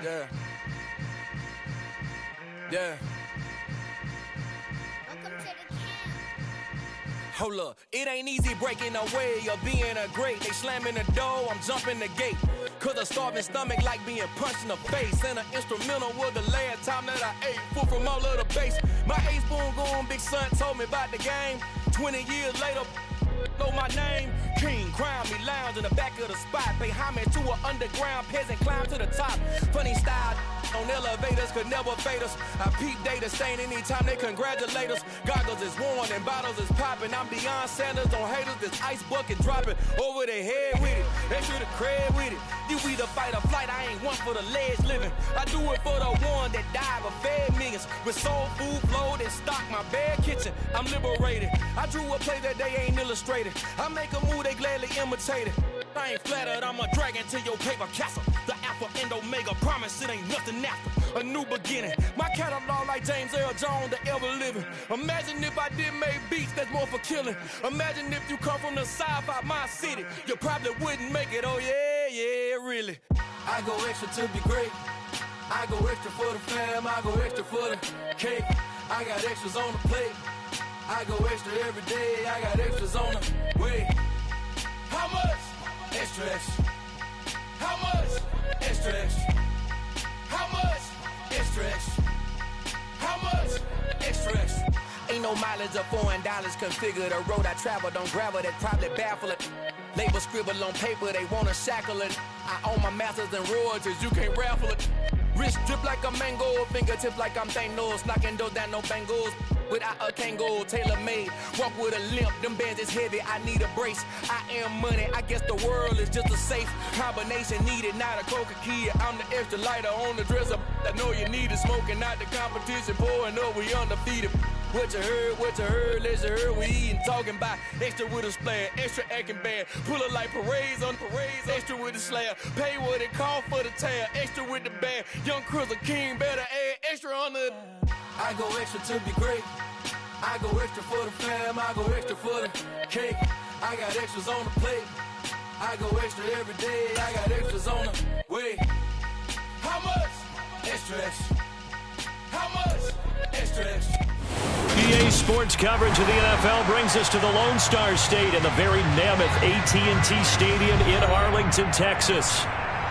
Yeah. Yeah. Hold up, it ain't easy breaking away or being a great. They slamming the door, I'm jumping the gate. Cause a starving stomach like being punched in the face. And an instrumental was the last time that I ate. Full from all of the bass. My A-spoon going, big son told me about the game. 20 years later, know my name. King, crown me, lounge in the back of the spot. Pay homage to an underground peasant, climb to the top. Funny style on elevators could never fade us. I peep data stain anytime they congratulate us. Goggles is worn and bottles is popping. I'm Deion Sanders on haters, this ice bucket dropping over their head with it. They should have cred with it. You either fight or flight, I ain't one for the ledge living. I do it for the one that died but fed millions. With soul food flowed and stocked my bare kitchen. I'm liberated. I drew a play that they ain't illustrated. I make a move, they gladly imitate it. I ain't flattered, I'm a dragon to your paper castle. The Alpha and Omega, promise it ain't nothing after. A new beginning. My catalog like James Earl Jones, the ever living. Imagine if I did make beats that's more for killing. Imagine if you come from the south out my city. You probably wouldn't make it, oh yeah, really. I go extra to be great. I go extra for the fam, I go extra for the cake. I got extras on the plate. I go extra every day, I got extras on the way. How much? Extra, extra. How much? Extra, extra. How much? Extra, extra. How much? Extra, extra. Ain't no mileage of $4 configure the road I travel. Don't gravel that probably baffle it. Label scribble on paper, they wanna shackle it. I own my masters and royalties, you can't raffle it. Wrist drip like a mango, fingertips like I'm Thanos. Knocking those down, no bangles. Without a Kango, tailor-made. Walk with a limp, them bands is heavy, I need a brace. I am money, I guess the world is just a safe combination needed, not a coca key. I'm the extra lighter on the dresser. I know you need it, smoking out the competition, pouring up, we undefeated. What you heard, let's heard, we eating, talking about extra with a splash, extra acting bad, pull it like parades on parades, extra with the slab, pay what it cost for the tab, extra with the bag, young Chris a king, better add extra on the. I go extra to be great, I go extra for the fam, I go extra for the cake, I got extras on the plate, I go extra every day, I got extras on the way. How much? Extra, extra. How much? Extra, extra. EA Sports coverage of the NFL brings us to the Lone Star State in the very mammoth AT&T Stadium in Arlington, Texas.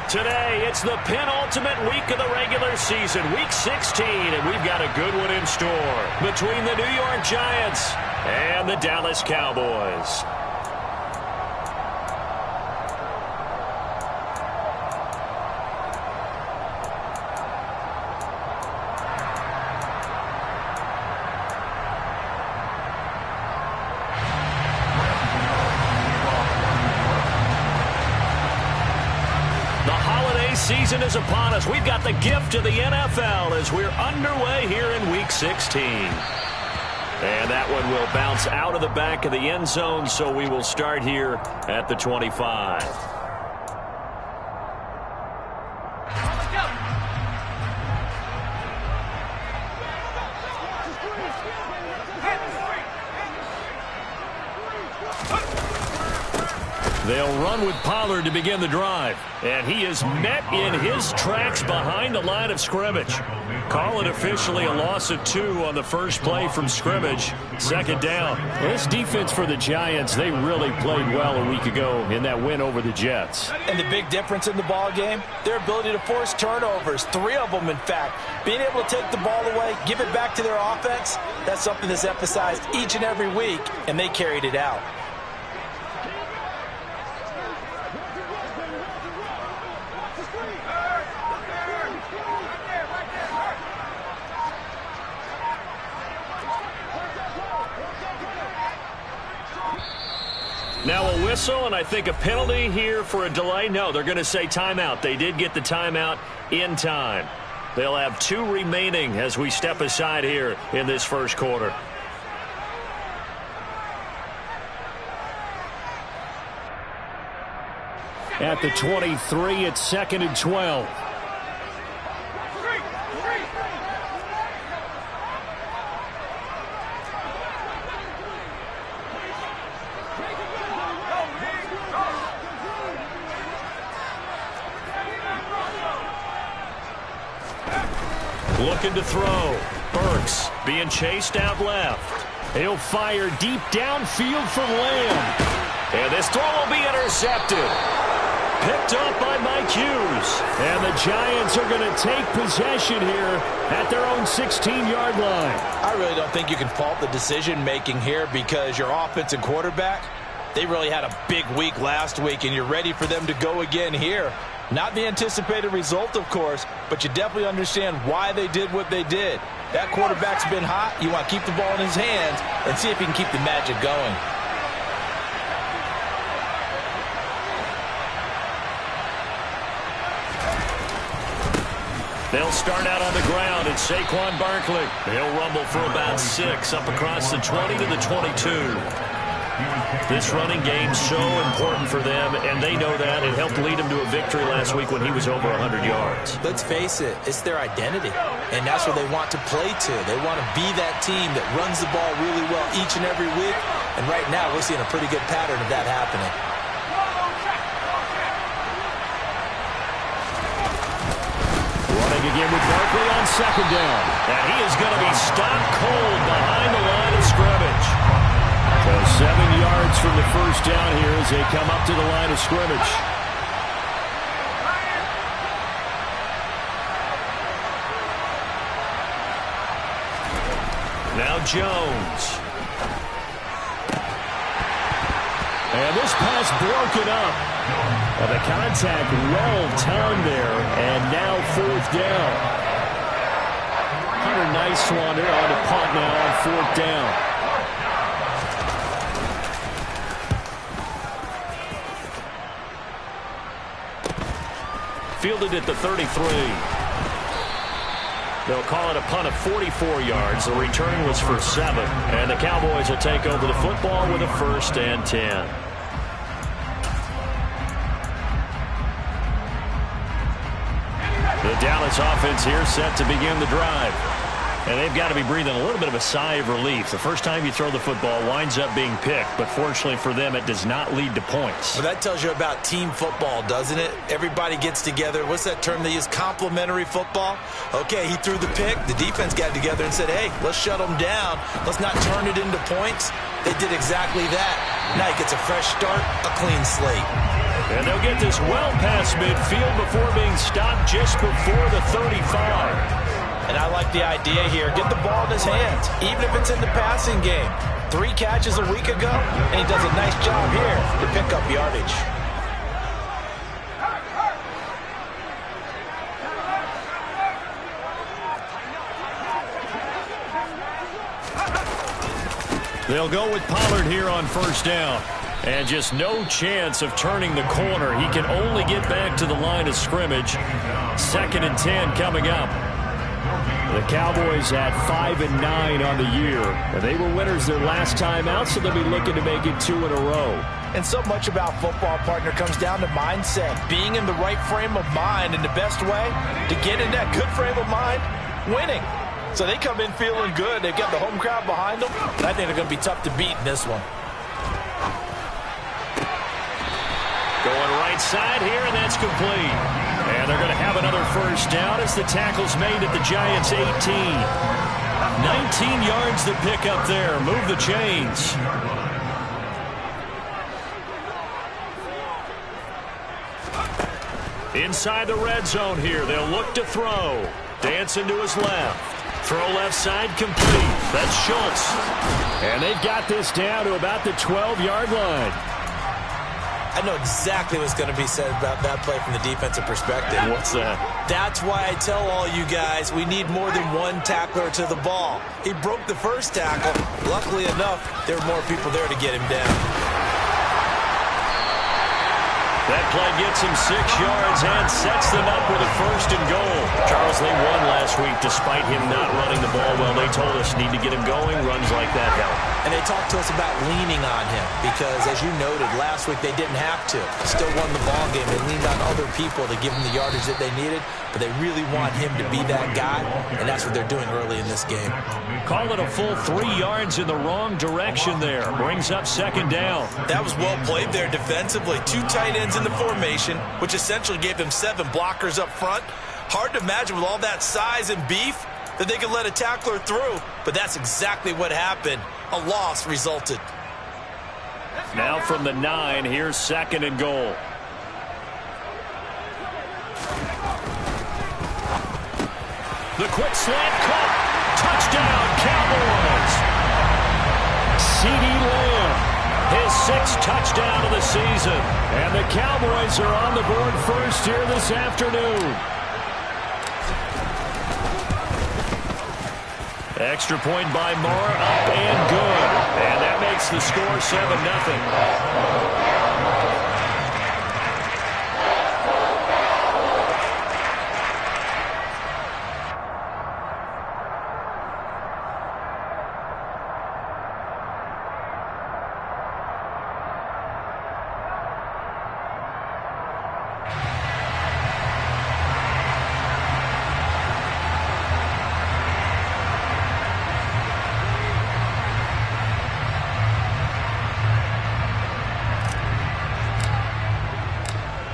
Today, it's the penultimate week of the regular season, Week 16, and we've got a good one in store between the New York Giants and the Dallas Cowboys. Season is upon us. We've got the gift of the NFL as we're underway here in Week 16. And that one will bounce out of the back of the end zone, so we will start here at the 25. They'll run with Pollard to begin the drive. And he is met in his tracks behind the line of scrimmage. Call it officially a loss of 2 on the first play from scrimmage. Second down. This defense for the Giants, they really played well a week ago in that win over the Jets. And the big difference in the ball game, their ability to force turnovers. 3 of them, in fact. Being able to take the ball away, give it back to their offense, that's something that's emphasized each and every week, and they carried it out. Now a whistle, and I think a penalty here for a delay. No, they're going to say timeout. They did get the timeout in time. They'll have 2 remaining as we step aside here in this first quarter. At the 23, it's 2nd and 12. Looking to throw. Burks being chased out left. He'll fire deep downfield for Lamb. And this throw will be intercepted. Picked up by Mike Hughes. And the Giants are going to take possession here at their own 16-yard line. I really don't think you can fault the decision-making here because your offense and quarterback, they really had a big week last week, and you're ready for them to go again here. Not the anticipated result, of course, but you definitely understand why they did what they did. That quarterback's been hot. You want to keep the ball in his hands and see if he can keep the magic going. They'll start out on the ground, and Saquon Barkley. He'll rumble for about 6 up across the 20 to the 22. This running game's so important for them, and they know that. It helped lead them to a victory last week when he was over 100 yards. Let's face it, it's their identity, and that's what they want to play to. They want to be that team that runs the ball really well each and every week, and right now we're seeing a pretty good pattern of that happening. Running again with Barkley on second down, and he is going to be stopped cold behind the line of scrimmage. So 7 yards from the first down here as they come up to the line of scrimmage. Now Jones. And this pass broken up. Well, the contact well timed there, and now fourth down. Hunter Nicewander on the punt now on fourth down. Fielded at the 33. They'll call it a punt of 44 yards. The return was for 7. And the Cowboys will take over the football with a 1st and 10. The Dallas offense here set to begin the drive. And they've got to be breathing a little bit of a sigh of relief. The first time you throw the football winds up being picked, but fortunately for them, it does not lead to points. Well, that tells you about team football, doesn't it? Everybody gets together. What's that term they use? Complementary football? Okay, he threw the pick. The defense got together and said, hey, let's shut them down. Let's not turn it into points. They did exactly that. Now he gets a fresh start, a clean slate. And they'll get this well past midfield before being stopped just before the 35. And I like the idea here. Get the ball in his hands, even if it's in the passing game. 3 catches a week ago, and he does a nice job here to pick up yardage. They'll go with Pollard here on first down. And just no chance of turning the corner. He can only get back to the line of scrimmage. 2nd and 10 coming up. The Cowboys at 5-9 on the year. And they were winners their last time out, so they'll be looking to make it 2 in a row. And so much about football, partner, comes down to mindset. Being in the right frame of mind, and the best way to get in that good frame of mind, winning. So they come in feeling good. They've got the home crowd behind them. I think they're going to be tough to beat in this one. Going right side here, and that's complete. And they're going to have another first down as the tackle's made at the Giants' 18. 19 yards to pick up there. Move the chains. Inside the red zone here. They'll look to throw. Dancing to his left. Throw left side complete. That's Schultz. And they've got this down to about the 12-yard line. I know exactly what's going to be said about that play from the defensive perspective. What's that? That's why I tell all you guys we need more than one tackler to the ball. He broke the first tackle. Luckily enough, there were more people there to get him down. That play gets him 6 yards and sets them up with a 1st and goal. Charles, they won last week despite him not running the ball well. They told us need to get him going. Runs like that help. And they talked to us about leaning on him because, as you noted, last week they didn't have to. Still won the ball game. They leaned on other people to give them the yardage that they needed, but they really want him to be that guy, and that's what they're doing early in this game. Call it a full 3 yards in the wrong direction there. Brings up 2nd down. That was well played there defensively. 2 tight ends in the formation, which essentially gave them 7 blockers up front. Hard to imagine with all that size and beef that they could let a tackler through, but that's exactly what happened. A loss resulted. Now from the 9, here's 2nd and goal. The quick slant cut. Touchdown, Cowboys. CeeDee Lamb, his 6th touchdown of the season. And the Cowboys are on the board first here this afternoon. Extra point by Moore, up and good. And that makes the score 7-0.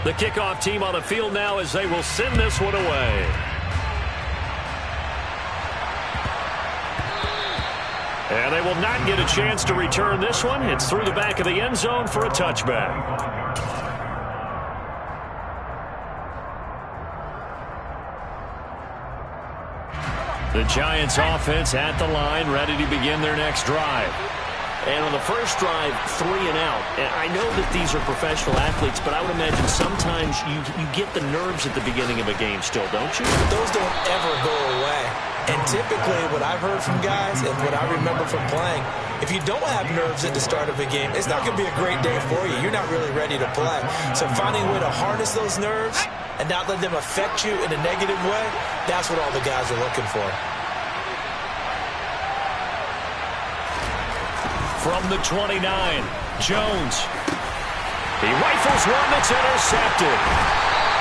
The kickoff team on the field now as they will send this one away. And they will not get a chance to return this one. It's through the back of the end zone for a touchback. The Giants offense at the line, ready to begin their next drive. And on the first drive, 3 and out. And I know that these are professional athletes, but I would imagine sometimes you get the nerves at the beginning of a game still, don't you? Those don't ever go away. And typically what I've heard from guys and what I remember from playing, if you don't have nerves at the start of a game, it's not going to be a great day for you. You're not really ready to play. So finding a way to harness those nerves and not let them affect you in a negative way, that's what all the guys are looking for. From the 29, Jones. He rifles one that's intercepted.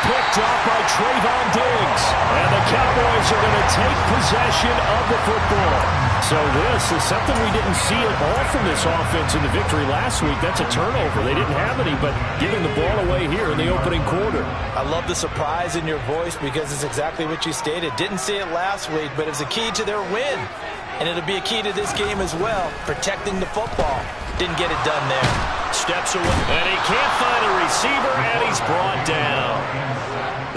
Picked up by Trayvon Diggs. And the Cowboys are going to take possession of the football. So this is something we didn't see at all from this offense in the victory last week. That's a turnover. They didn't have any, but giving the ball away here in the opening quarter. I love the surprise in your voice because it's exactly what you stated. Didn't see it last week, but it was a key to their win. And it'll be a key to this game as well, protecting the football. Didn't get it done there. Steps away, and he can't find a receiver, and he's brought down.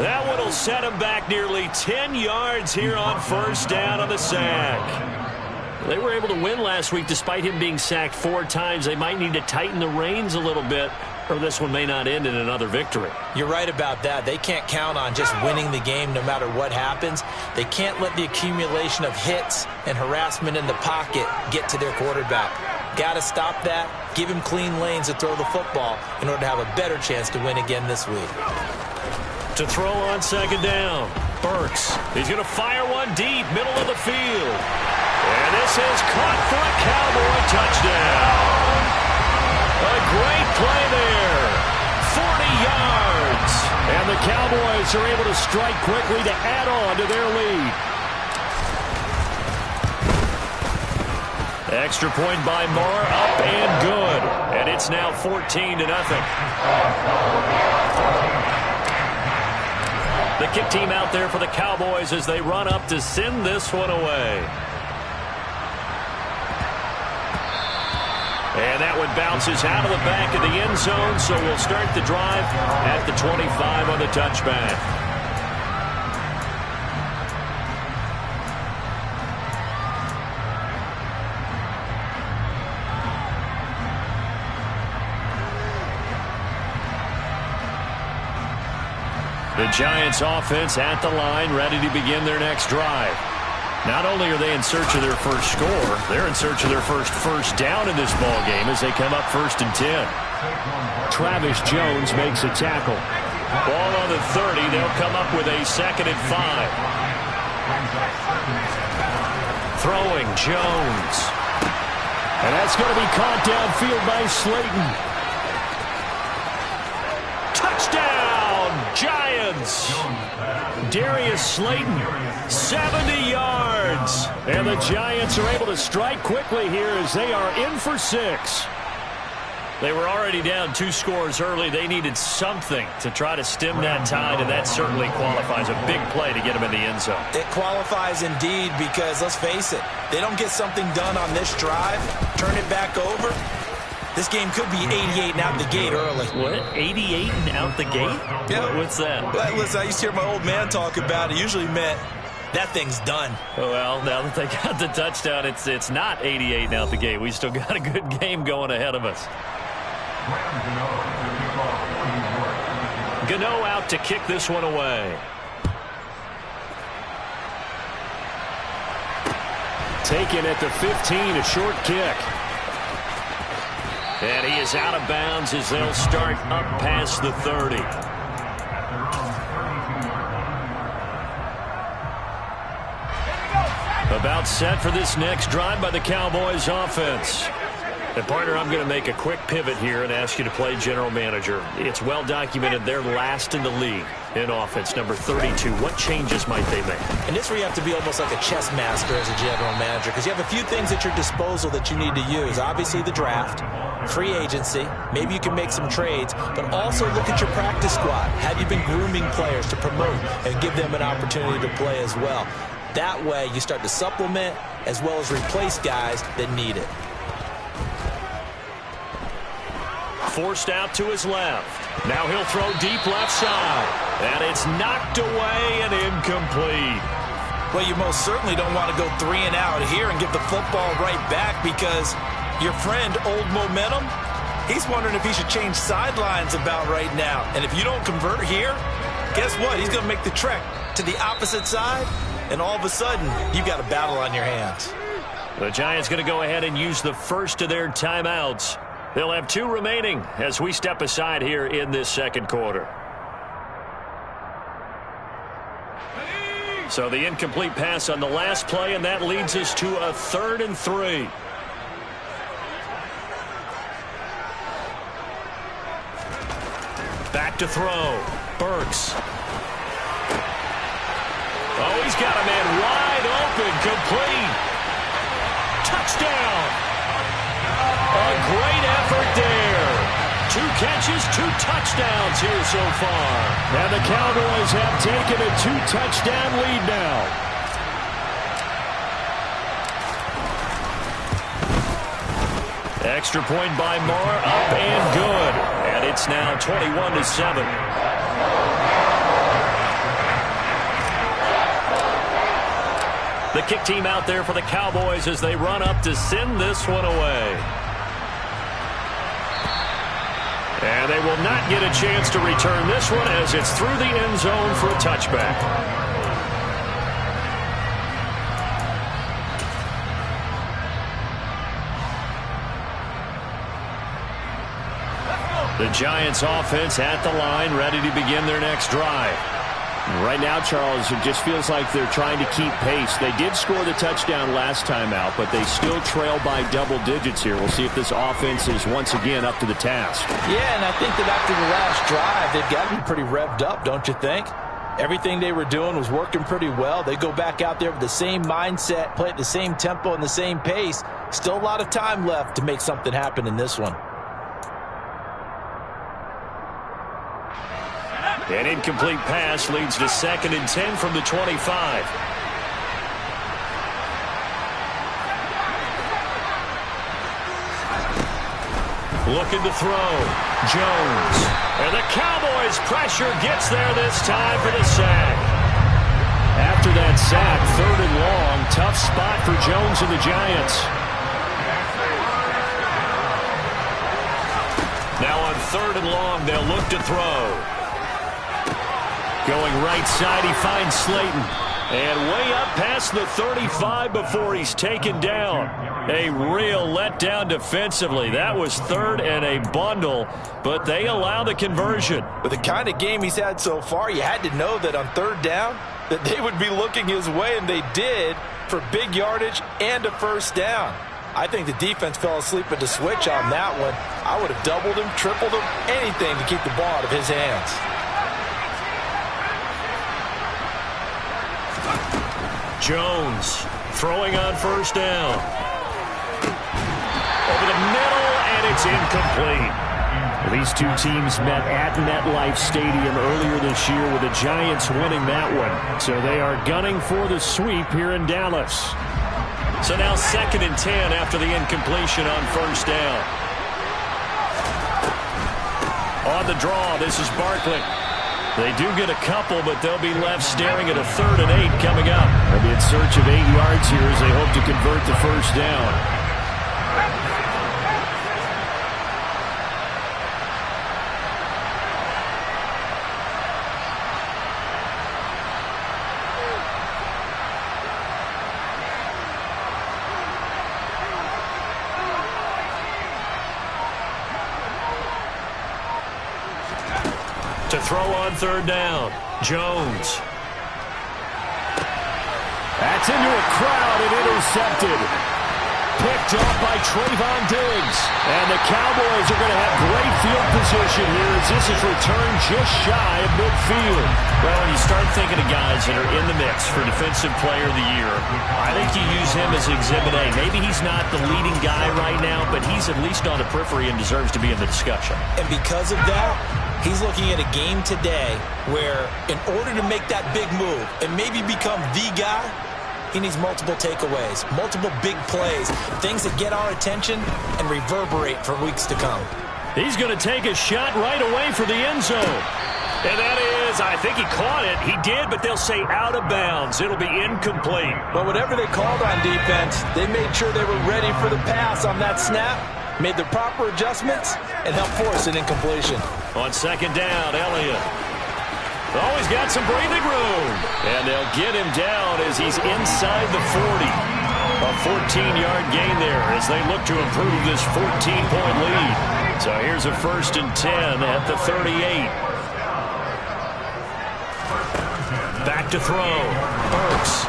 That one will set him back nearly 10 yards here on first down on the sack. They were able to win last week despite him being sacked 4 times. They might need to tighten the reins a little bit, or this one may not end in another victory. You're right about that. They can't count on just winning the game no matter what happens. They can't let the accumulation of hits and harassment in the pocket get to their quarterback. Got to stop that, give him clean lanes to throw the football in order to have a better chance to win again this week. To throw on second down, Burks. He's going to fire one deep, middle of the field. And this is caught for a Cowboy touchdown. A great play there. 40 yards. And the Cowboys are able to strike quickly to add on to their lead. Extra point by Moore, up and good. And it's now 14-0. The kick team out there for the Cowboys as they run up to send this one away. And that one bounces out of the back of the end zone, so we'll start the drive at the 25 on the touchback. The Giants offense at the line, ready to begin their next drive. Not only are they in search of their first score, they're in search of their first down in this ball game as they come up 1st and 10. Travis Jones makes a tackle. Ball on the 30. They'll come up with a 2nd and 5. Throwing Jones. And that's going to be caught downfield by Slayton. Touchdown, Giants! Darius Slayton, 70 yards. And the Giants are able to strike quickly here as they are in for 6. They were already down 2 scores early. They needed something to try to stem that tide, and that certainly qualifies. A big play to get them in the end zone. It qualifies indeed because, let's face it, they don't get something done on this drive, turn it back over, this game could be 88 and out the gate early. What? 88 and out the gate? Yeah. What's that? Well, listen, I used to hear my old man talk about it. Usually meant that thing's done. Well, now that they got the touchdown, it's not 88 and out the gate. We still got a good game going ahead of us. Gano out to kick this one away. Taken at the 15, a short kick. And he is out of bounds as they'll start up past the 30. About set for this next drive by the Cowboys offense. And partner, I'm going to make a quick pivot here and ask you to play general manager. It's well documented they're last in the league in offense, number 32. What changes might they make? And this where you have to be almost like a chess master as a general manager, because you have a few things at your disposal that you need to use. Obviously the draft, free agency, maybe you can make some trades, but also look at your practice squad. Have you been grooming players to promote and give them an opportunity to play as well? That way you start to supplement as well as replace guys that need it. Forced out to his left. Now he'll throw deep left side. And it's knocked away and incomplete. Well, you most certainly don't want to go 3 and out here and give the football right back, because your friend, Old Momentum, he's wondering if he should change sidelines about right now. And if you don't convert here, guess what? He's going to make the trek to the opposite side, and all of a sudden, you've got a battle on your hands. The Giants going to go ahead and use the first of their timeouts. They'll have 2 remaining as we step aside here in this second quarter. So the incomplete pass on the last play, and that leads us to a 3rd and 3. Back to throw. Burks. Oh, he's got a man wide open, complete. Touchdown. A great effort there. 2 catches, 2 touchdowns here so far. And the Cowboys have taken a 2-touchdown lead now. Extra point by Moore, up and good. And it's now 21-7. The kick team out there for the Cowboys as they run up to send this one away. And they will not get a chance to return this one as it's through the end zone for a touchback. The Giants offense at the line, ready to begin their next drive. Right now, Charles, it just feels like they're trying to keep pace. They did score the touchdown last time out, but they still trail by double digits here. We'll see if this offense is once again up to the task. Yeah, and I think that after the last drive, they've got to be pretty revved up, don't you think? Everything they were doing was working pretty well. They go back out there with the same mindset, play at the same tempo and the same pace. Still a lot of time left to make something happen in this one. An incomplete pass leads to 2nd and 10 from the 25. Looking to throw. Jones. And the Cowboys' pressure gets there this time for the sack. After that sack, 3rd and long, tough spot for Jones and the Giants. Now on 3rd and long, they'll look to throw. Going right side, he finds Slayton. And way up past the 35 before he's taken down. A real letdown defensively. That was 3rd and a bundle, but they allow the conversion. With the kind of game he's had so far, you had to know that on 3rd down, that they would be looking his way, and they did, for big yardage and a 1st down. I think the defense fell asleep at the switch on that one. I would have doubled him, tripled him, anything to keep the ball out of his hands. Jones throwing on 1st down. Over the middle, and and it's incomplete. These two teams met at MetLife Stadium earlier this year with the Giants winning that one. So they are gunning for the sweep here in Dallas. So now 2nd and 10 after the incompletion on first down. On the draw, this is Barkley. They do get a couple, but they'll be left staring at a 3rd and 8 coming up. They'll be in search of 8 yards here as they hope to convert the first down. To throw on 3rd down, Jones. That's into a crowd and intercepted. Picked off by Trayvon Diggs. And the Cowboys are going to have great field position here as this is returned just shy of midfield. Well, when you start thinking of guys that are in the mix for Defensive Player of the Year, I think you use him as Exhibit A. Maybe he's not the leading guy right now, but he's at least on the periphery and deserves to be in the discussion. And because of that, he's looking at a game today where in order to make that big move and maybe become the guy, he needs multiple takeaways, multiple big plays, things that get our attention and reverberate for weeks to come. He's going to take a shot right away for the end zone. And that is, I think he caught it. He did, but they'll say out of bounds. It'll be incomplete. But whatever they called on defense, they made sure they were ready for the pass on that snap, made the proper adjustments, and helped force an incompletion. On 2nd down, Elliott. Oh, he's got some breathing room. And they'll get him down as he's inside the 40. A 14-yard gain there as they look to improve this 14-point lead. So here's a 1st and 10 at the 38. Back to throw. Burks.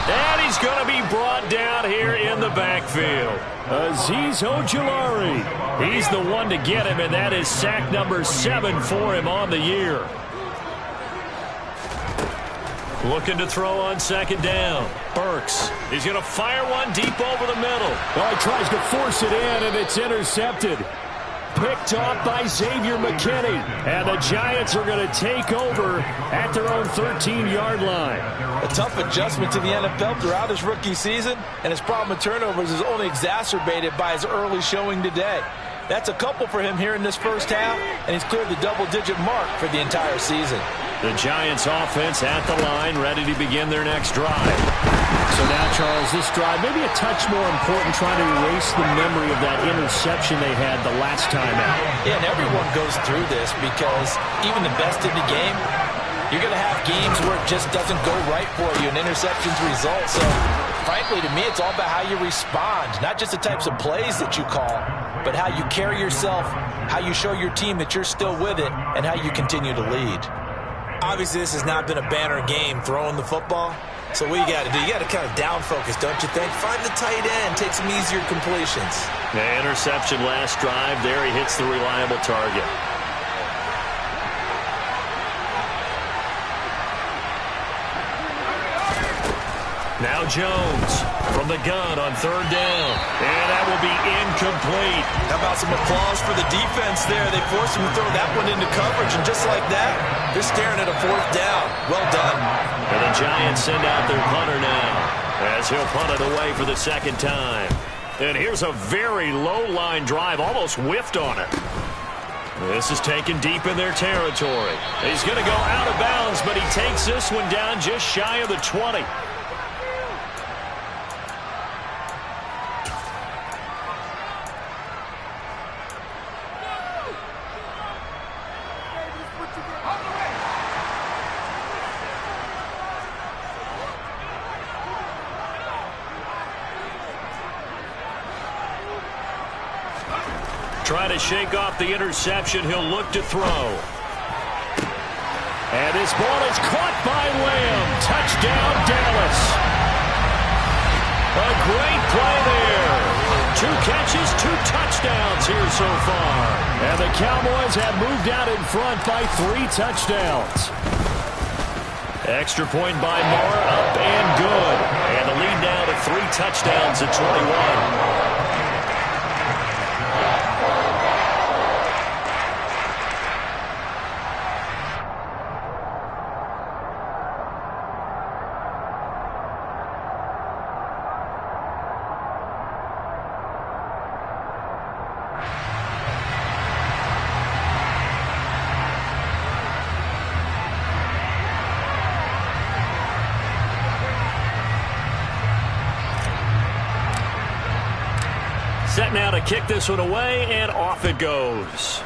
And he's going to be brought down here in the backfield. Azeez Ojulari. He's the one to get him, and that is sack number 7 for him on the year. Looking to throw on 2nd down. Burks. He's going to fire one deep over the middle. Oh, he tries to force it in, and it's intercepted. Picked off by Xavier McKinney. And the Giants are going to take over at their own 13-yard line. A tough adjustment to the NFL throughout his rookie season, and his problem with turnovers is only exacerbated by his early showing today. That's a couple for him here in this first half, and he's cleared the double-digit mark for the entire season. The Giants offense at the line, ready to begin their next drive. So now, Charles, this drive may be a touch more important, trying to erase the memory of that interception they had the last time out. Yeah, and everyone goes through this because even the best in the game, you're going to have games where it just doesn't go right for you, and interceptions result. So, frankly, to me, it's all about how you respond, not just the types of plays that you call, but how you carry yourself, how you show your team that you're still with it, and how you continue to lead. Obviously, this has not been a banner game throwing the football. So what you got to do, you got to kind of down focus, don't you think? Find the tight end, take some easier completions. The interception last drive. There he hits the reliable target. Now Jones from the gun on 3rd down. And that will be incomplete. How about some applause for the defense there? They forced him to throw that one into coverage, and just like that, they're staring at a 4th down. Well done. And the Giants send out their punter now as he'll punt it away for the 2nd time. And here's a very low-line drive, almost whiffed on it. This is taken deep in their territory. He's going to go out of bounds, but he takes this one down just shy of the 20. Trying to shake off the interception. He'll look to throw. And this ball is caught by Lamb. Touchdown, Dallas. A great play there. 2 catches, 2 touchdowns here so far. And the Cowboys have moved out in front by 3 touchdowns. Extra point by Moore, up and good. And the lead now to 3 touchdowns at 21. Set now to kick this one away, and off it goes.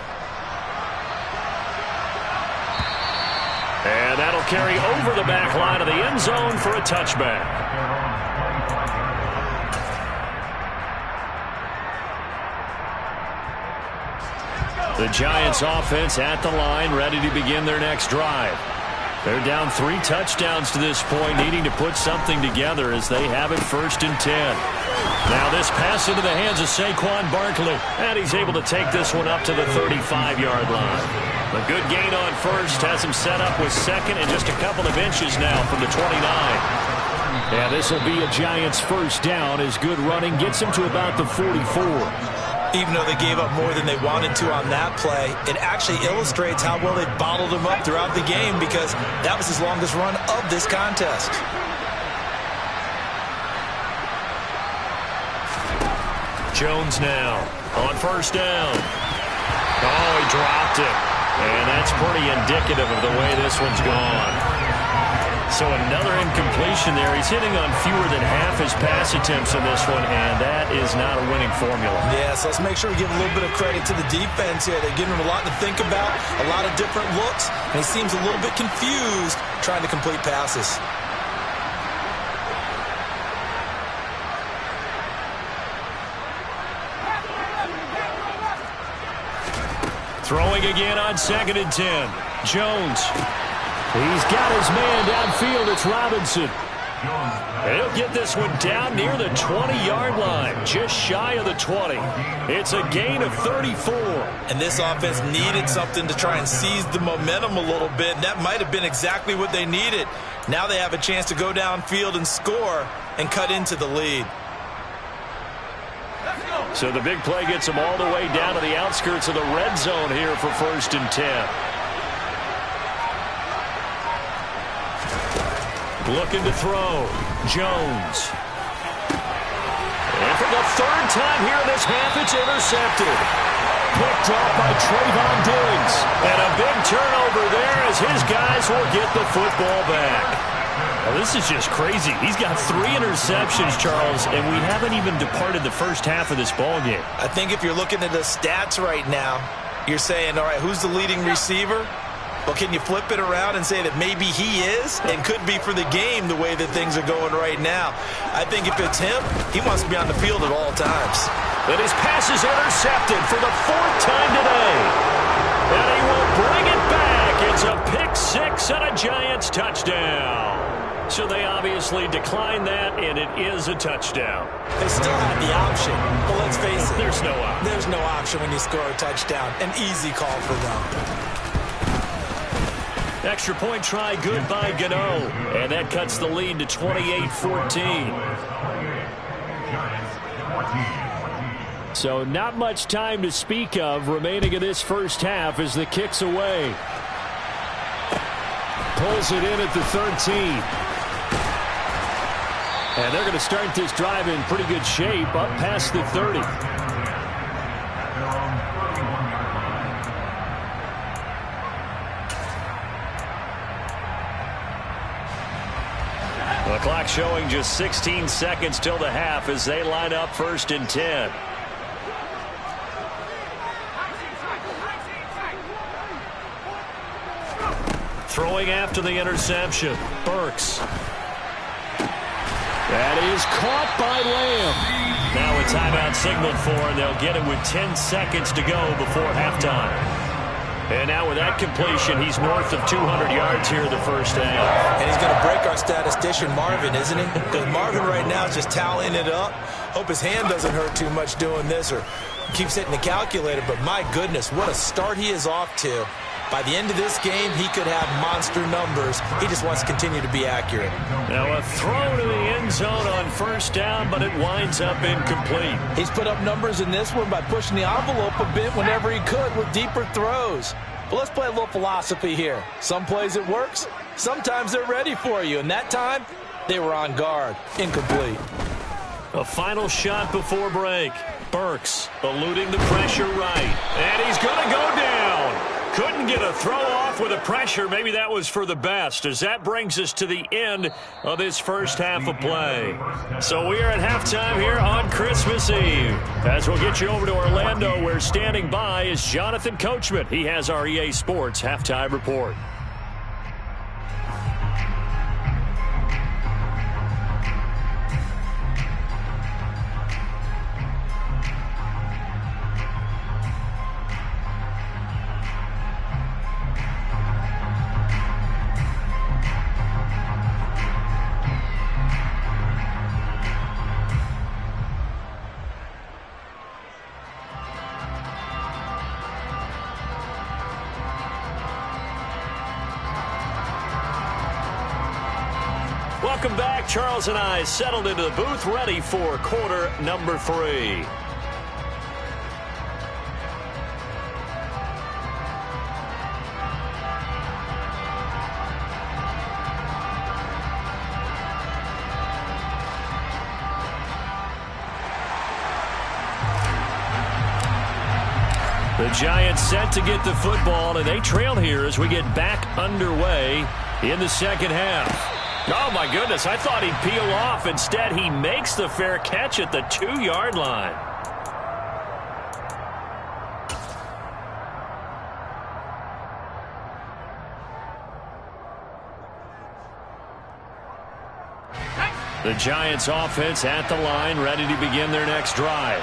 And that'll carry over the back line of the end zone for a touchback. The Giants offense at the line, ready to begin their next drive. They're down 3 touchdowns to this point, needing to put something together as they have it 1st and 10. Now this pass into the hands of Saquon Barkley, and he's able to take this one up to the 35-yard line. A good gain on first, has him set up with second and just a couple of inches now from the 29. Yeah, this will be a Giants first down as good running gets him to about the 44. Even though they gave up more than they wanted to on that play, it actually illustrates how well they bottled him up throughout the game because that was his longest run of this contest. Jones now on first down. Oh, he dropped it. And that's pretty indicative of the way this one's gone. So another incompletion there. He's hitting on fewer than half his pass attempts in this one, and that is not a winning formula. Yeah, so let's make sure we give a little bit of credit to the defense here. They're giving him a lot to think about, a lot of different looks, and he seems a little bit confused trying to complete passes. Throwing again on 2nd and 10. Jones. He's got his man downfield. It's Robinson. He'll get this one down near the 20-yard line, just shy of the 20. It's a gain of 34. And this offense needed something to try and seize the momentum a little bit, and that might have been exactly what they needed. Now they have a chance to go downfield and score and cut into the lead. So the big play gets them all the way down to the outskirts of the red zone here for 1st and 10. Looking to throw. Jones. And for the 3rd time here in this half, it's intercepted. Picked off by Trayvon Diggs. And a big turnover there as his guys will get the football back. Well, this is just crazy. He's got 3 interceptions, Charles, and we haven't even departed the first half of this ball game. I think if you're looking at the stats right now, you're saying, all right, who's the leading receiver? Well, can you flip it around and say that maybe he is and could be for the game the way that things are going right now? I think if it's him, he wants to be on the field at all times. And his pass is intercepted for the 4th time today. And he will bring it back. It's a pick-6 and a Giants touchdown. So they obviously declined that, and it is a touchdown. They still have the option, but let's face it. There's no option. There's no option when you score a touchdown. An easy call for them. Extra point try good by Gano. And that cuts the lead to 28-14. So not much time to speak of remaining in this first half as the kick's away. Pulls it in at the 13. And they're going to start this drive in pretty good shape up past the 30. The clock showing just 16 seconds till the half as they line up 1st and 10. Throwing after the interception. Burks. That is caught by Lamb. Now a timeout signaled for, and they'll get it with 10 seconds to go before halftime. And now with that completion, he's north of 200 yards here in the first half. And he's going to break our statistician, Marvin, isn't he? Because Marvin right now is just tallying it up. Hope his hand doesn't hurt too much doing this or keeps hitting the calculator. But my goodness, what a start he is off to. By the end of this game, he could have monster numbers. He just wants to continue to be accurate. Now a throw to the end zone on first down, but it winds up incomplete. He's put up numbers in this one by pushing the envelope a bit whenever he could with deeper throws. But let's play a little philosophy here. Some plays it works. Sometimes they're ready for you. And that time, they were on guard. Incomplete. A final shot before break. Burks eluding the pressure right. And he's going to go down. Couldn't get a throw off off with the pressure. Maybe that was for the best, as that brings us to the end of this first half of play. So we are at halftime here on Christmas Eve. As we'll get you over to Orlando, where standing by is Jonathan Coachman. He has our EA Sports halftime report. Welcome back. Charles and I settled into the booth, ready for quarter number 3. The Giants set to get the football, and they trail here as we get back underway in the second half. Oh, my goodness, I thought he'd peel off. Instead, he makes the fair catch at the 2-yard line. The Giants offense at the line, ready to begin their next drive.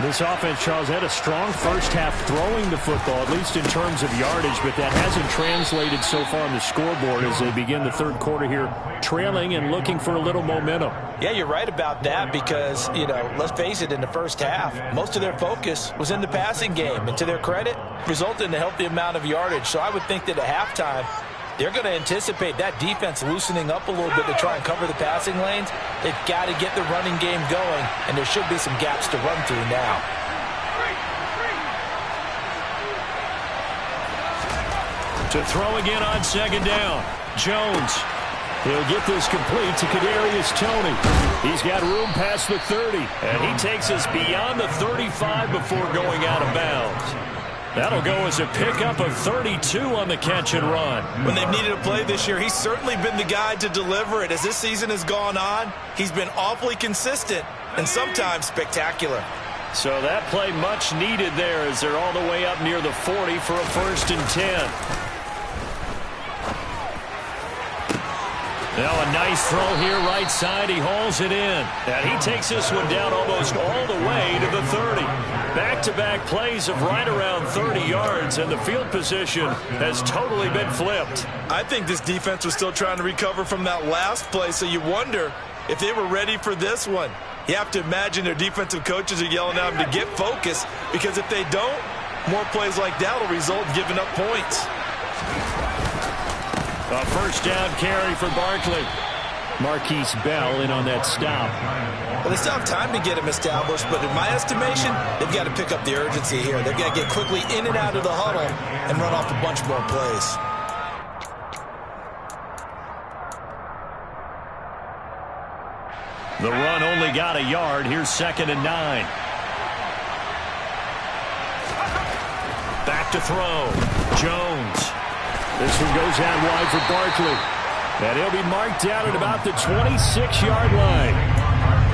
This offense, Charles, had a strong first half throwing the football, at least in terms of yardage, but that hasn't translated so far on the scoreboard as they begin the third quarter here, trailing and looking for a little momentum. Yeah, you're right about that because, let's face it, in the first half, most of their focus was in the passing game, and to their credit, resulted in a healthy amount of yardage. So I would think that at halftime, they're going to anticipate that defense loosening up a little bit to try and cover the passing lanes. They've got to get the running game going, and there should be some gaps to run through now. To throw again on second down. Jones. He'll get this complete to Kadarius Toney. He's got room past the 30, and he takes us beyond the 35 before going out of bounds. That'll go as a pickup of 32 on the catch and run. When they've needed a play this year, he's certainly been the guy to deliver it. As this season has gone on, he's been awfully consistent and sometimes spectacular. So that play much needed there as they're all the way up near the 40 for a 1st and 10. Now a nice throw here right side. He hauls it in. And he takes this one down almost all the way to the 30. Back-to-back plays of right around 30 yards, and the field position has totally been flipped. I think this defense was still trying to recover from that last play, so you wonder if they were ready for this one. You have to imagine their defensive coaches are yelling at them to get focused, because if they don't, more plays like that will result in giving up points. A 1st down carry for Barkley. Marquise Bell in on that stop. Well, they still have time to get him established, but in my estimation, they've got to pick up the urgency here. They've got to get quickly in and out of the huddle and run off a bunch more plays. The run only got a yard. Here's 2nd and 9. Back to throw. Jones. This one goes out wide for Barkley. And he'll be marked down at about the 26-yard line.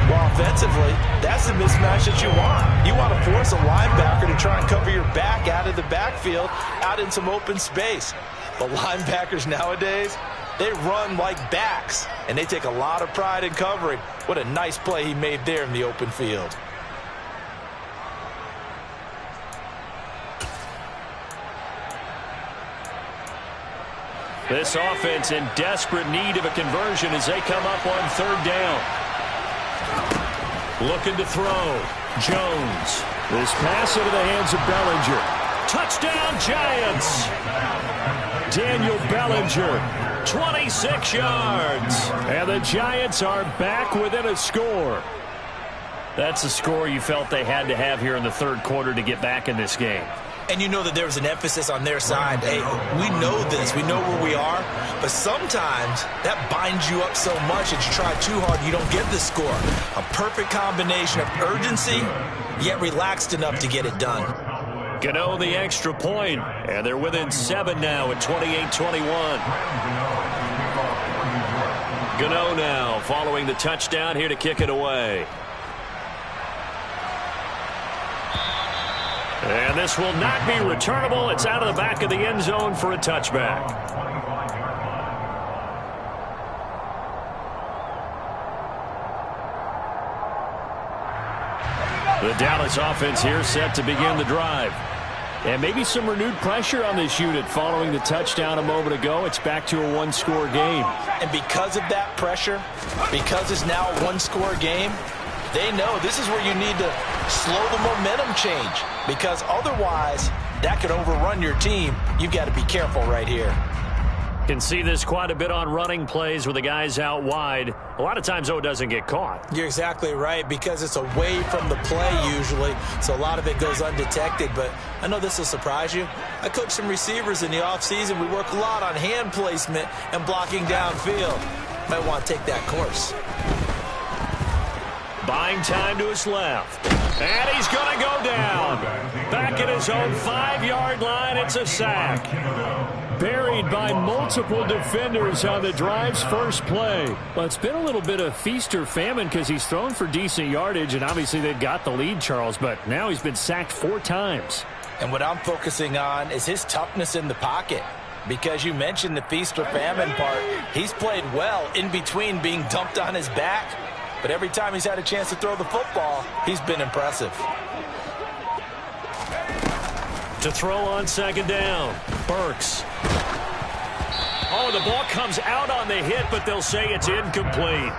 Well, offensively, that's the mismatch that you want. You want to force a linebacker to try and cover your back out of the backfield, out in some open space. But linebackers nowadays, they run like backs, and they take a lot of pride in covering. What a nice play he made there in the open field. This offense in desperate need of a conversion as they come up on 3rd down. Looking to throw. Jones. This pass into the hands of Bellinger. Touchdown, Giants. Daniel Bellinger, 26 yards. And the Giants are back within a score. That's a score you felt they had to have here in the 3rd quarter to get back in this game. And you know that there was an emphasis on their side. Hey, we know this. We know where we are. But sometimes that binds you up so much that you try too hard, you don't get the score. A perfect combination of urgency, yet relaxed enough to get it done. Gano the extra point, and they're within 7 now at 28-21. Gano now following the touchdown here to kick it away. And this will not be returnable. It's out of the back of the end zone for a touchback. The Dallas offense here set to begin the drive. And maybe some renewed pressure on this unit following the touchdown a moment ago. It's back to a one-score game. And because of that pressure, because it's now a one-score game, they know this is where you need to slow the momentum change, because otherwise that could overrun your team. You've got to be careful right here. Can see this quite a bit on running plays with the guys out wide. A lot of times, though, it doesn't get caught. You're exactly right, because it's away from the play usually, so a lot of it goes undetected. But I know this will surprise you. I coach some receivers in the offseason. We work a lot on hand placement and blocking downfield. Might want to take that course. Buying time to his left. And he's going to go down. Back at his own 5-yard line, it's a sack. Buried by multiple defenders on the drive's first play. Well, it's been a little bit of feast or famine because he's thrown for decent yardage, and obviously they've got the lead, Charles, but now he's been sacked 4 times. And what I'm focusing on is his toughness in the pocket, because you mentioned the feast or famine part. He's played well in between being dumped on his back, but every time he's had a chance to throw the football, he's been impressive. To throw on second down, Burks. Oh, the ball comes out on the hit, but they'll say it's incomplete.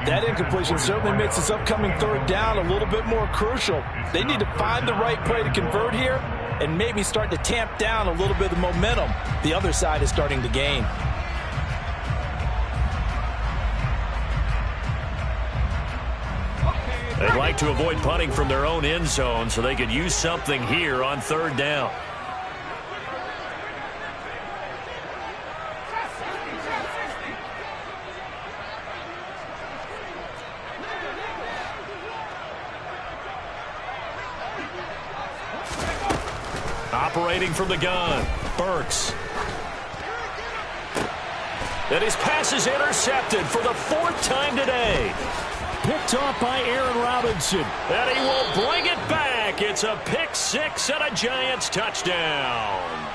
That incompletion certainly makes this upcoming third down a little bit more crucial. They need to find the right play to convert here and maybe start to tamp down a little bit of momentum the other side is starting to gain. They'd like to avoid punting from their own end zone so they could use something here on third down. Operating from the gun, Burks. And his pass is intercepted for the 4th time today. Picked off by Aaron Robinson. And he will bring it back. It's a pick 6 and a Giants touchdown.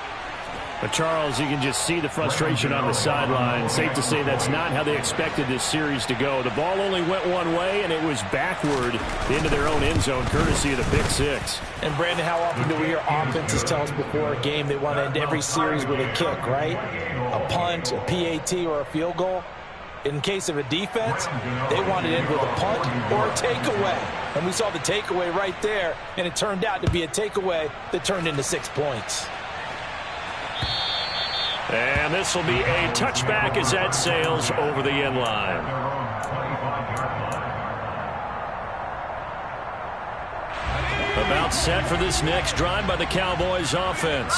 But Charles, you can just see the frustration on the sideline. Safe to say that's not how they expected this series to go. The ball only went one way, and it was backward into their own end zone, courtesy of the pick 6. And, Brandon, how often do we hear offenses tell us before a game they want to end every series with a kick, right? A punt, a PAT, or a field goal. In case of a defense, they want it in with a punt or a takeaway. And we saw the takeaway right there, and it turned out to be a takeaway that turned into 6 points. And this will be a touchback as that sails over the end line. About set for this next drive by the Cowboys offense.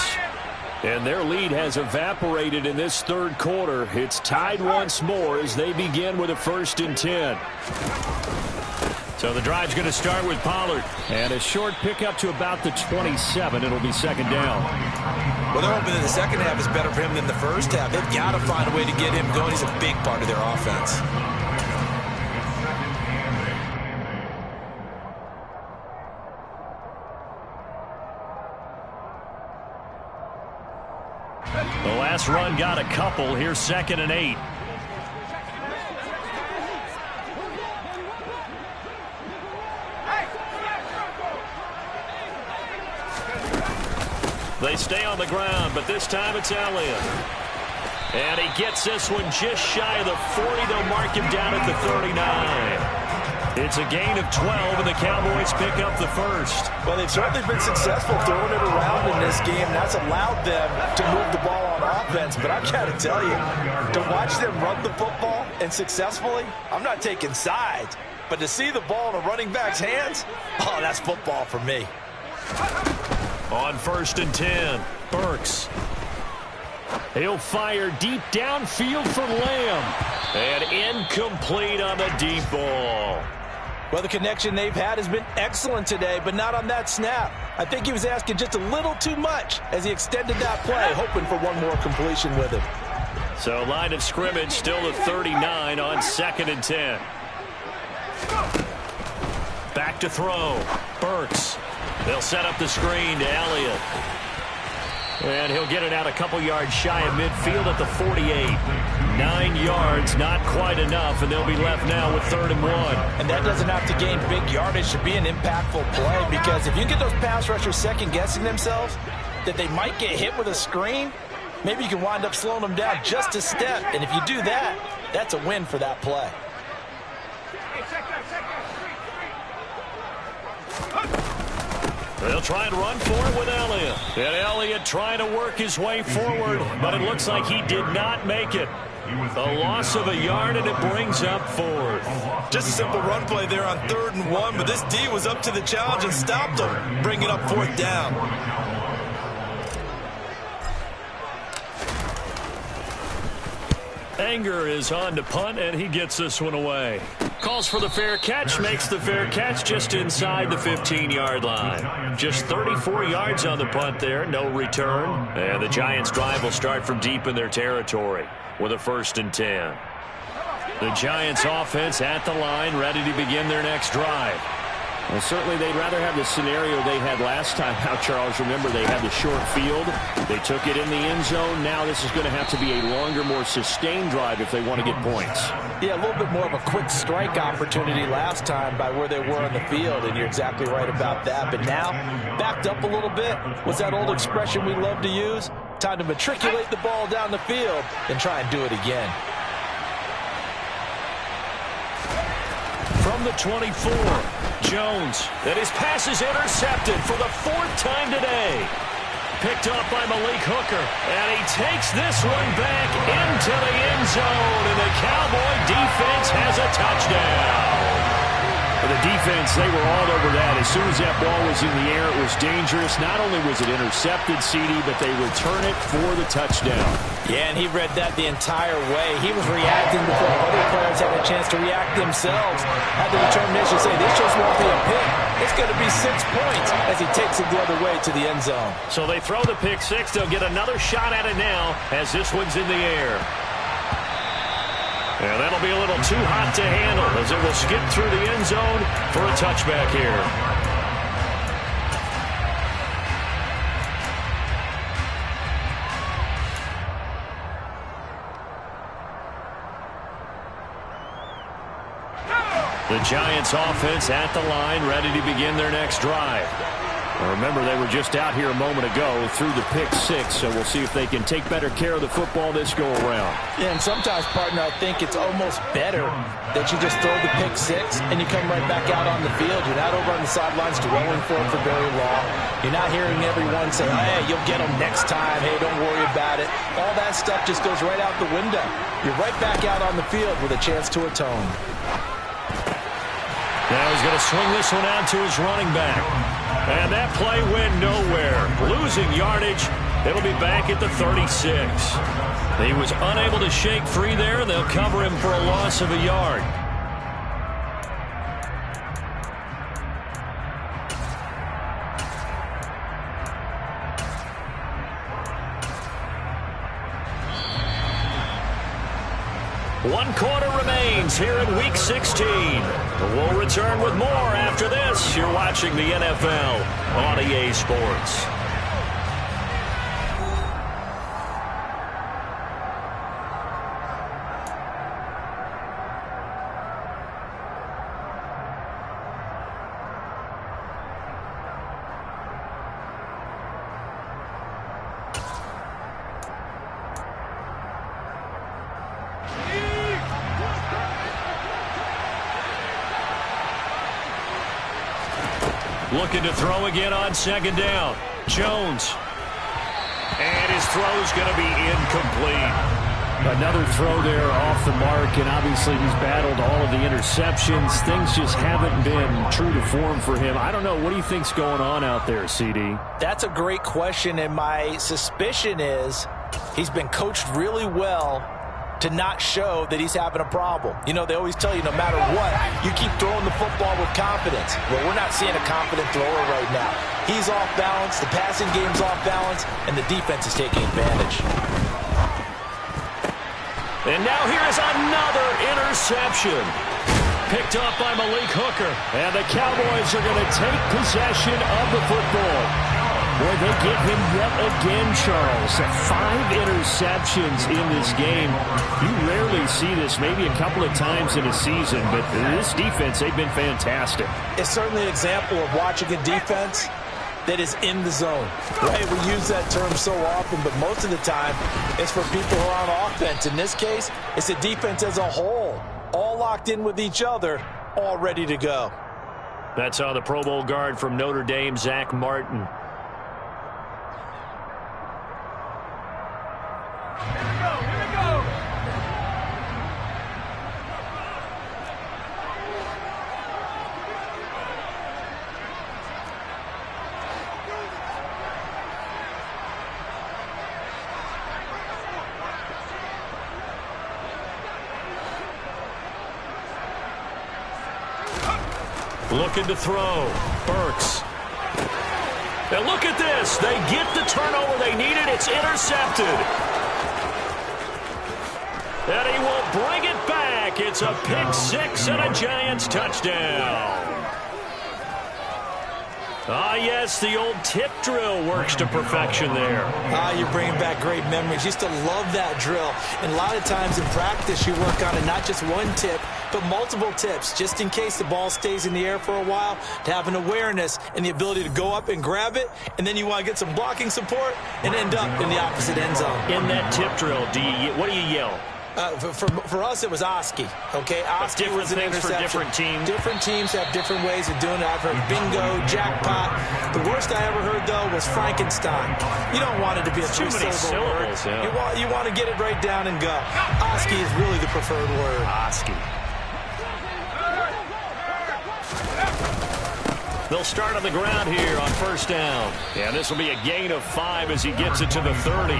And their lead has evaporated in this third quarter. It's tied once more as they begin with a 1st and 10. So the drive's going to start with Pollard. And a short pickup to about the 27. It'll be second down. Well, they're hoping that the second half is better for him than the first half. They've got to find a way to get him going. He's a big part of their offense. The last run got a couple. Here's 2nd and 8. They stay on the ground, but this time it's Elliott. And he gets this one just shy of the 40. They'll mark him down at the 39. It's a gain of 12, and the Cowboys pick up the first. Well, they've certainly been successful throwing it around in this game. That's allowed them to move the ball on offense. But I've got to tell you, to watch them run the football and successfully, I'm not taking sides. But to see the ball in a running back's hands, oh, that's football for me. On 1st and 10, Burks. He'll fire deep downfield for Lamb. And incomplete on the deep ball. Well, the connection they've had has been excellent today, but not on that snap. I think he was asking just a little too much as he extended that play, hoping for one more completion with it. So line of scrimmage still to 39 on 2nd and 10. Back to throw. Burks. They'll set up the screen to Elliott. And he'll get it out a couple yards shy of midfield at the 48. 9 yards, not quite enough, and they'll be left now with 3rd and 1. And that doesn't have to gain big yardage to be an impactful play, because if you get those pass rushers second-guessing themselves that they might get hit with a screen, maybe you can wind up slowing them down just a step. And if you do that, that's a win for that play. They'll try and run for it with Elliott. And Elliott trying to work his way forward, but it looks like he did not make it. The loss of a yard, and it brings up 4th. Just a simple run play there on 3rd and 1, but this D was up to the challenge and stopped him, bringing up 4th down. Anger is on to punt, and he gets this one away. Calls for the fair catch, makes the fair catch just inside the 15-yard line. Just 34 yards on the punt there, no return. And the Giants' drive will start from deep in their territory with a 1st and 10. The Giants' offense at the line, ready to begin their next drive. Well, certainly they'd rather have the scenario they had last time. Now, Charles, remember, they had the short field. They took it in the end zone. Now this is going to have to be a longer, more sustained drive if they want to get points. Yeah, a little bit more of a quick strike opportunity last time by where they were on the field, and you're exactly right about that. But now, backed up a little bit. What's that old expression we love to use? Time to matriculate the ball down the field and try and do it again. From the 24, Jones. And his pass is intercepted for the 4th time today. Picked up by Malik Hooker. And he takes this one back into the end zone. And the Cowboy defense has a touchdown. The defense, they were all over that. As soon as that ball was in the air, it was dangerous. Not only was it intercepted, CD, but they return it for the touchdown. Yeah, and he read that the entire way. He was reacting before other players had a chance to react themselves. Had the determination to say, this just won't be a pick. It's going to be 6 points as he takes it the other way to the end zone. So they throw the pick 6. They'll get another shot at it now as this one's in the air. And that'll be a little too hot to handle as it will skip through the end zone for a touchback here. The Giants offense at the line, ready to begin their next drive. Remember, they were just out here a moment ago through the pick 6, so we'll see if they can take better care of the football this go-around. Yeah, and sometimes, partner, I think it's almost better that you just throw the pick 6 and you come right back out on the field. You're not over on the sidelines dwelling for it for very long. You're not hearing everyone say, hey, you'll get them next time. Hey, don't worry about it. All that stuff just goes right out the window. You're right back out on the field with a chance to atone. Now he's going to swing this one out to his running back. And that play went nowhere. Losing yardage. It'll be back at the 36. He was unable to shake free there. They'll cover him for a loss of a yard. One quarter remains here in Week 16. We'll return with more after this. You're watching the NFL on EA Sports. Looking to throw again on second down. Jones. And his throw's going to be incomplete. Another throw there off the mark, and obviously he's battled all of the interceptions. Things just haven't been true to form for him. I don't know. What do you think's going on out there, CD? That's a great question, and my suspicion is he's been coached really well to not show that he's having a problem. You know, they always tell you no matter what, you keep throwing the football with confidence. Well, we're not seeing a confident thrower right now. He's off balance, the passing game's off balance, and the defense is taking advantage. And now here is another interception. Picked up by Malik Hooker. And the Cowboys are going to take possession of the football. Boy, they get him yet again, Charles. 5 interceptions in this game. You rarely see this, maybe a couple of times in a season, but this defense, they've been fantastic. It's certainly an example of watching a defense that is in the zone, right? We use that term so often, but most of the time, it's for people who are on offense. In this case, it's a defense as a whole, all locked in with each other, all ready to go. That's on the Pro Bowl guard from Notre Dame, Zach Martin. Looking to throw. Burks. And look at this. They get the turnover they needed. It's intercepted. And he will bring it back. It's a pick six and a Giants touchdown. Ah, yes, the old tip drill works to perfection there. You're bringing back great memories. Used to love that drill. And a lot of times in practice, you work on it, not just one tip, but multiple tips, just in case the ball stays in the air for a while, to have an awareness and the ability to go up and grab it, and then you want to get some blocking support and end up in the opposite end zone. In that tip drill, what do you yell? For us, it was Oski. Okay, Oski was an interception. For different teams. Different teams have different ways of doing it. I've heard bingo, jackpot. The worst I ever heard, though, was Frankenstein. You don't want it to be a two-syllable word. Yeah. You want to get it right down and go. Oski is really the preferred word. Oski. They'll start on the ground here on first down. Yeah, this will be a gain of 5 as he gets it to the 30.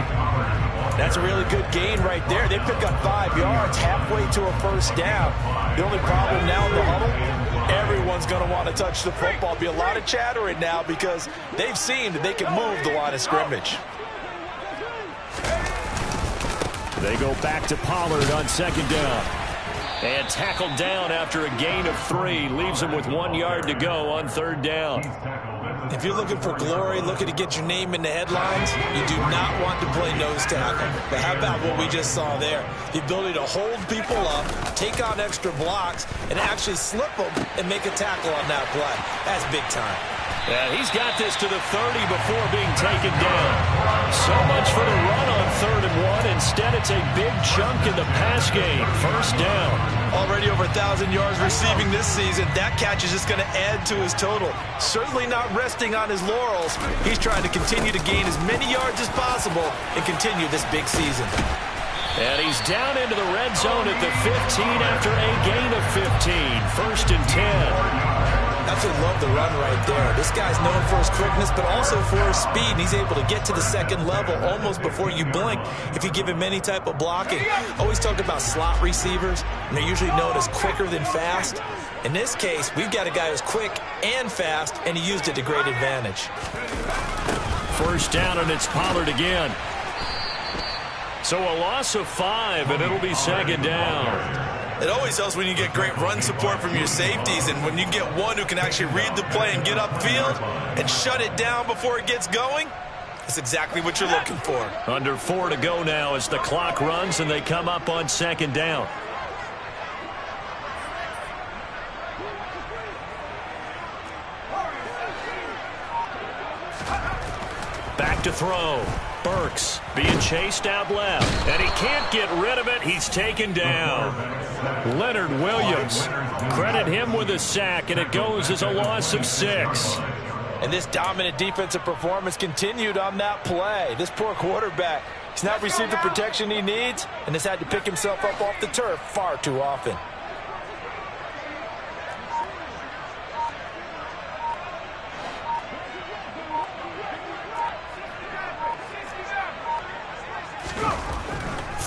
That's a really good gain right there. They pick up 5 yards halfway to a first down. The only problem now in the huddle, everyone's going to want to touch the football. Be a lot of chattering now because they've seen that they can move the line of scrimmage. They go back to Pollard on second down. And tackled down after a gain of 3. Leaves him with 1 yard to go on third down. If you're looking for glory, looking to get your name in the headlines, you do not want to play nose tackle. But how about what we just saw there? The ability to hold people up, take on extra blocks, and actually slip them and make a tackle on that play. That's big time. And he's got this to the 30 before being taken down. So much for the run on 3rd and 1. Instead, it's a big chunk in the pass game. First down. Already over 1,000 yards receiving this season. That catch is just going to add to his total. Certainly not resting on his laurels. He's trying to continue to gain as many yards as possible and continue this big season. And he's down into the red zone at the 15 after a gain of 15. First and 10. Absolutely love the run right there. This guy's known for his quickness, but also for his speed. And he's able to get to the second level almost before you blink if you give him any type of blocking. Always talk about slot receivers, and they're usually known as quicker than fast. In this case, we've got a guy who's quick and fast, and he used it to great advantage. First down, and it's Pollard again. So a loss of 5, and it'll be second down. It always helps when you get great run support from your safeties, and when you get one who can actually read the play and get upfield and shut it down before it gets going, that's exactly what you're looking for. Under 4 to go now as the clock runs and they come up on second down. Back to throw. Burks being chased out left, and he can't get rid of it. He's taken down. Leonard Williams, credit him with a sack, and it goes as a loss of 6. And this dominant defensive performance continued on that play. This poor quarterback, he's not received the protection he needs and has had to pick himself up off the turf far too often.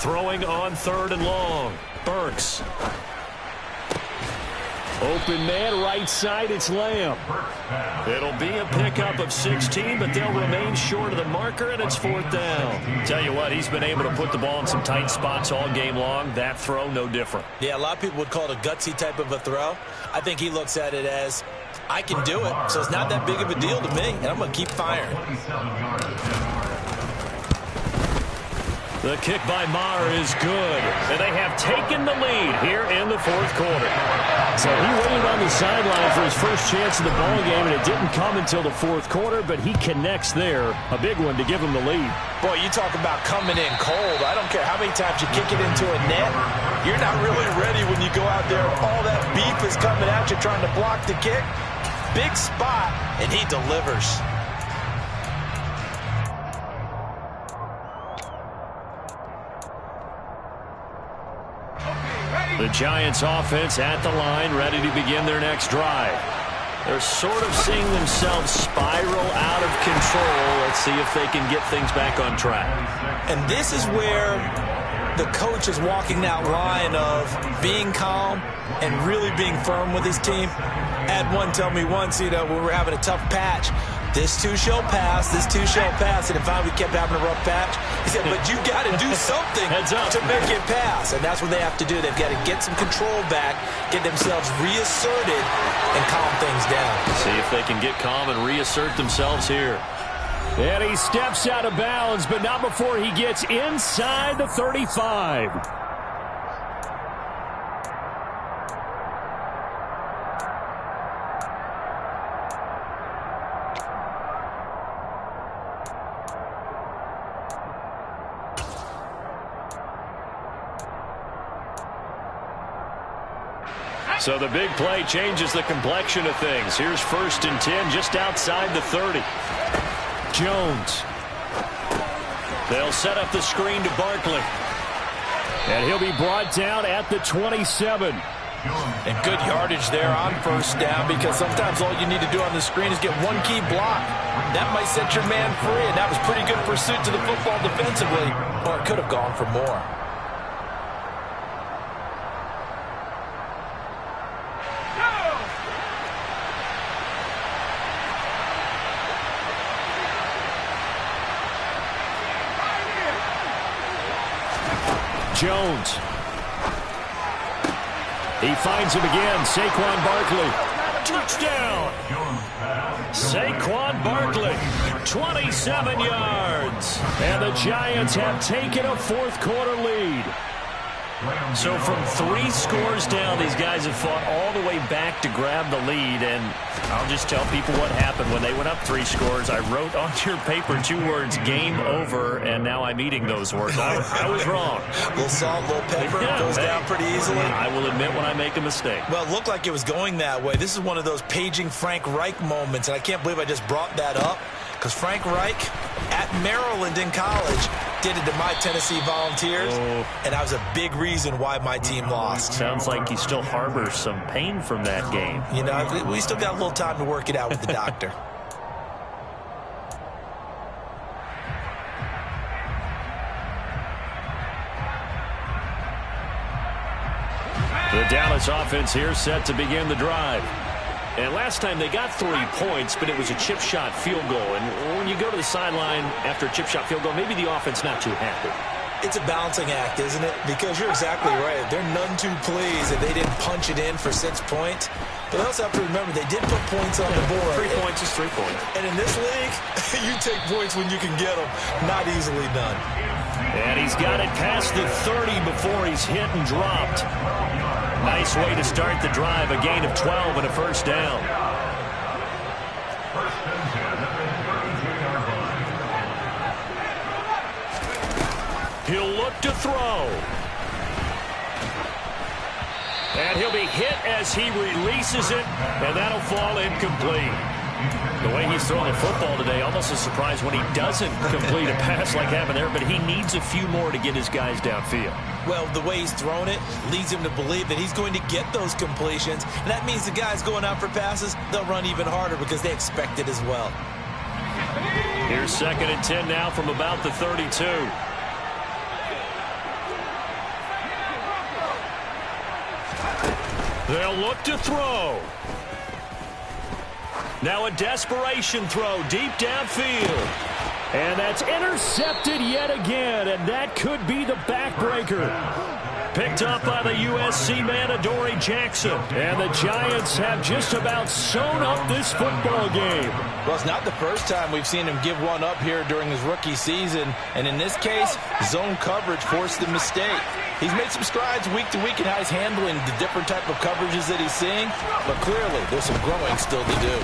Throwing on 3rd and long. Burks. Open man, right side, it's Lamb. It'll be a pickup of 16, but they'll remain short of the marker, and it's 4th down. Tell you what, he's been able to put the ball in some tight spots all game long. That throw, no different. Yeah, a lot of people would call it a gutsy type of a throw. I think he looks at it as, I can do it, so it's not that big of a deal to me, and I'm going to keep firing. The kick by Maher is good, and they have taken the lead here in the 4th quarter. So he waited on the sideline for his first chance of the ball game, and it didn't come until the 4th quarter, but he connects there. A big one to give him the lead. Boy, you talk about coming in cold. I don't care how many times you kick it into a net. You're not really ready when you go out there. All that beef is coming at you trying to block the kick. Big spot, and he delivers. The Giants offense at the line, ready to begin their next drive. They're sort of seeing themselves spiral out of control. Let's see if they can get things back on track. And this is where the coach is walking that line of being calm and really being firm with his team. I had one tell me once, when we were having a tough patch, this too shall pass, this too shall pass. And finally we kept having a rough patch. He said, but you got to do something to make it pass. And that's what they have to do. They've got to get some control back, get themselves reasserted, and calm things down. See if they can get calm and reassert themselves here. And he steps out of bounds, but not before he gets inside the 35. So the big play changes the complexion of things. Here's 1st and 10 just outside the 30. Jones. They'll set up the screen to Barkley. And he'll be brought down at the 27. And good yardage there on 1st down, because sometimes all you need to do on the screen is get one key block. That might set your man free, and that was pretty good pursuit to the football defensively. Or it could have gone for more. Jones. He finds him again. Saquon Barkley. Touchdown. Saquon Barkley, 27 yards. And the Giants have taken a 4th quarter lead. So from 3 scores down, these guys have fought all the way back to grab the lead. And I'll just tell people what happened when they went up 3 scores. I wrote on your paper 2 words, game over, and now I'm eating those words. I was wrong. A little salt, a little pepper, goes down pretty easily. I will admit when I make a mistake. Well, it looked like it was going that way. This is one of those paging Frank Reich moments, and I can't believe I just brought that up, because Frank Reich at Maryland in college did it to my Tennessee Volunteers, and that was a big reason why my team lost. Sounds like he still harbors some pain from that game. You know, we still got a little time to work it out with the doctor. The Dallas offense here set to begin the drive. And last time they got 3 points, but it was a chip shot field goal. And when you go to the sideline after a chip shot field goal, maybe the offense not too happy. It's a balancing act, isn't it? Because you're exactly right. They're none too pleased that they didn't punch it in for 6 points. But they also have to remember they did put points on the board. 3 points is 3 points. And in this league, you take points when you can get them. Not easily done. And he's got it past the 30 before he's hit and dropped. Nice way to start the drive. A gain of 12 and a 1st down. He'll look to throw. And he'll be hit as he releases it, and that'll fall incomplete. The way he's throwing the football today, almost a surprise when he doesn't complete a pass like happened there, but he needs a few more to get his guys downfield. Well, the way he's thrown it leads him to believe that he's going to get those completions, and that means the guys going out for passes, they'll run even harder because they expect it as well. Here's 2nd and 10 now from about the 32. They'll look to throw. Now a desperation throw deep downfield. And that's intercepted yet again, and that could be the backbreaker. Picked up by the USC man, Adoree Jackson. And the Giants have just about sewn up this football game. Well, it's not the first time we've seen him give one up here during his rookie season. And in this case, zone coverage forced the mistake. He's made some strides week to week in how he's handling the different type of coverages that he's seeing. But clearly, there's some growing still to do.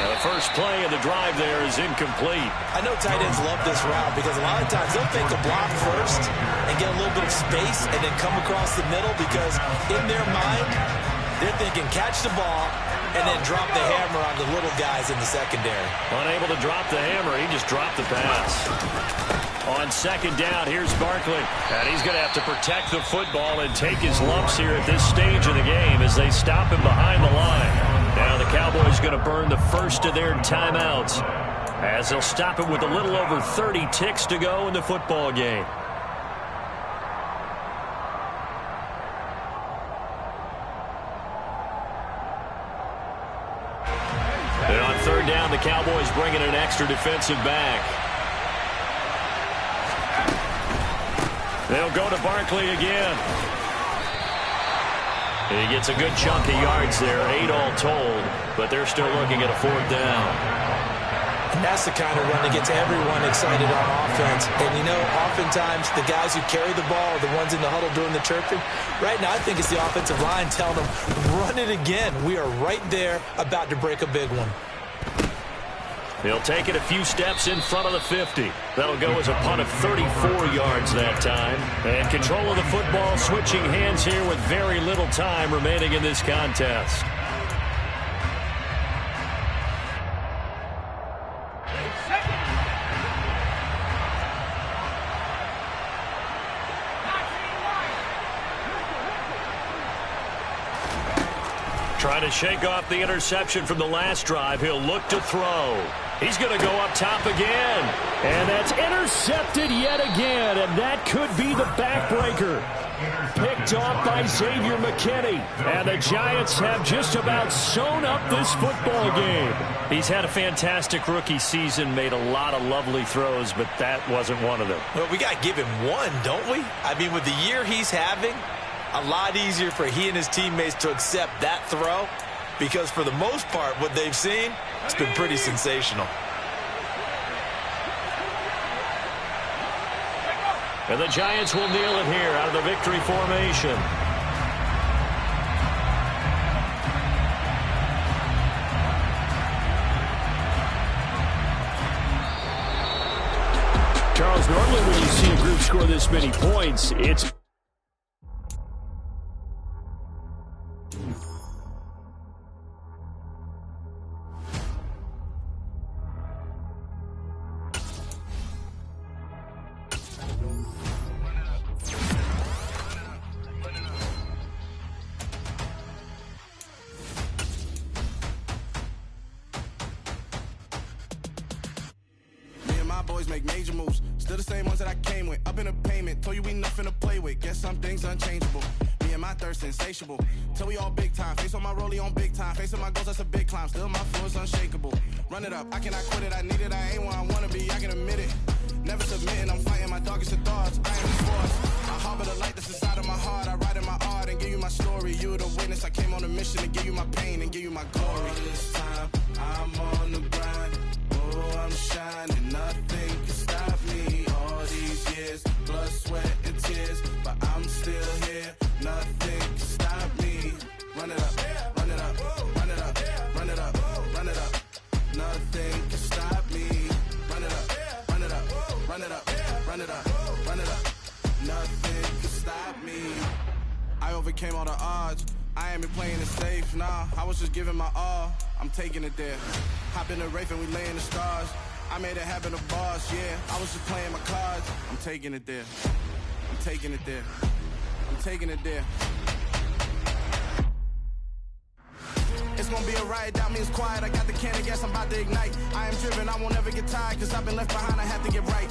Now the first play of the drive there is incomplete. I know tight ends love this route because a lot of times they'll think a block first and get a little bit of space and then come across the middle because in their mind, they're thinking catch the ball and then drop the hammer on the little guys in the secondary. Unable to drop the hammer, he just dropped the pass. On second down, here's Barkley. And he's going to have to protect the football and take his lumps here at this stage of the game as they stop him behind the line. Now the Cowboys going to burn the first of their timeouts as they'll stop it with a little over 30 ticks to go in the football game. And on third down, the Cowboys bringing an extra defensive back. They'll go to Barkley again. He gets a good chunk of yards there, 8 all told, but they're still looking at a fourth down. And that's the kind of run that gets everyone excited on offense. And, you know, oftentimes the guys who carry the ball are the ones in the huddle doing the chirping. Right now, I think it's the offensive line telling them, run it again. We are right there about to break a big one. He'll take it a few steps in front of the 50. That'll go as a punt of 34 yards that time. And control of the football switching hands here with very little time remaining in this contest. Trying to shake off the interception from the last drive. He'll look to throw. He's going to go up top again. And that's intercepted yet again, and that could be the backbreaker. Picked off by Xavier McKinney. And the Giants have just about sewn up this football game. He's had a fantastic rookie season, made a lot of lovely throws, but that wasn't one of them. Well, we got to give him one, don't we? I mean, with the year he's having, a lot easier for he and his teammates to accept that throw because for the most part, what they've seen, it's been pretty sensational. And the Giants will kneel it here out of the victory formation. Charles, normally when you see a group score this many points, it's make major moves. Still the same ones that I came with. Up in a payment. Told you we nothing to play with. Guess some things unchangeable. Me and my thirst insatiable. Till we all big time. Face on my rollie on big time. Face on my goals, that's a big climb. Still my flow is unshakable. Run it up. I cannot quit it. I need it. I ain't where I wanna be. I can admit it. Never submitting. I'm fighting my darkest of thoughts. I am the force. I harbor the light that's inside of my heart. I write in my art and give you my story. You the witness. I came on a mission to give you my pain and give you my glory. All this time, I'm on the grind. Oh, I'm shining. Nothing can stop me. All these years, blood, sweat, and tears. But I'm still here. Nothing can stop me. Run it up, run it up, run it up, run it up, run it up. Nothing can stop me. Run it up, run it up, run it up, run it up, run it up. Nothing can stop me. I overcame all the odds. I ain't been playing it safe, nah. I was just giving my all. I'm taking it there. Hop in the Wraith and we lay in the stars. I made it happen to boss, yeah. I was just playing my cards. I'm taking it there. I'm taking it there. I'm taking it there. It's gonna be a riot, doubt me it's quiet. I got the can of gas, I'm about to ignite. I am driven, I won't ever get tired, cause I've been left behind, I have to get right.